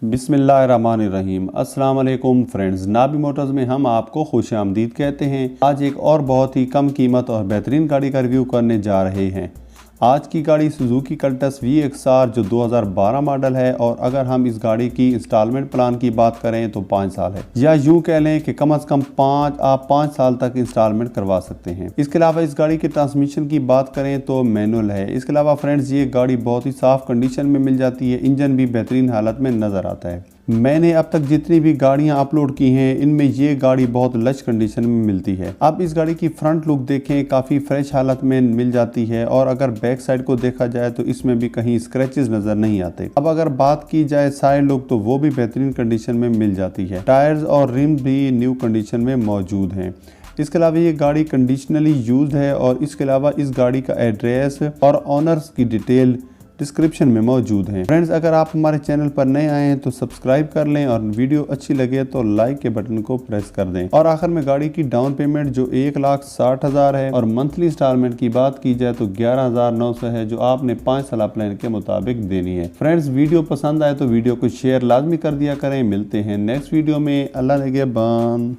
बिस्मिल्लाहिर्रहमानिर्रहीम। अस्सलाम वालेकुम फ्रेंड्स, नाबी मोटर्स में हम आपको खुश आमदीद कहते हैं। आज एक और बहुत ही कम कीमत और बेहतरीन गाड़ी का रिव्यू करने जा रहे हैं। आज की गाड़ी सुजुकी कल्टस VXR जो 2012 मॉडल है, और अगर हम इस गाड़ी की इंस्टॉलमेंट प्लान की बात करें तो 5 साल है, या यूं कह लें कि कम से कम 5 साल तक इंस्टॉलमेंट करवा सकते हैं। इसके अलावा इस गाड़ी के ट्रांसमिशन की बात करें तो मैनुअल है। इसके अलावा फ्रेंड्स, ये गाड़ी बहुत ही साफ कंडीशन में मिल जाती है। इंजन भी बेहतरीन हालत में नजर आता है। मैंने अब तक जितनी भी गाड़ियां अपलोड की हैं, इनमें ये गाड़ी बहुत लश कंडीशन में मिलती है। आप इस गाड़ी की फ्रंट लुक देखें, काफ़ी फ्रेश हालत में मिल जाती है, और अगर बैक साइड को देखा जाए तो इसमें भी कहीं स्क्रैचेस नज़र नहीं आते। अब अगर बात की जाए साइड लुक, तो वो भी बेहतरीन कंडीशन में मिल जाती है। टायर्स और रिम भी न्यू कंडीशन में मौजूद हैं। इसके अलावा ये गाड़ी कंडीशनली यूज्ड है, और इसके अलावा इस गाड़ी का एड्रेस और ऑनर्स की डिटेल डिस्क्रिप्शन में मौजूद हैं। फ्रेंड्स, अगर आप हमारे चैनल पर नए आए हैं तो सब्सक्राइब कर लें, और वीडियो अच्छी लगे तो लाइक के बटन को प्रेस कर दें। और आखिर में गाड़ी की डाउन पेमेंट जो 1,60,000 है, और मंथली इंस्टॉलमेंट की बात की जाए तो 11,900 है, जो आपने 5 साल प्लान के मुताबिक देनी है। फ्रेंड्स, वीडियो पसंद आए तो वीडियो को शेयर लाजमी कर दिया करें। मिलते हैं नेक्स्ट वीडियो में। अल्लाह निगहबान।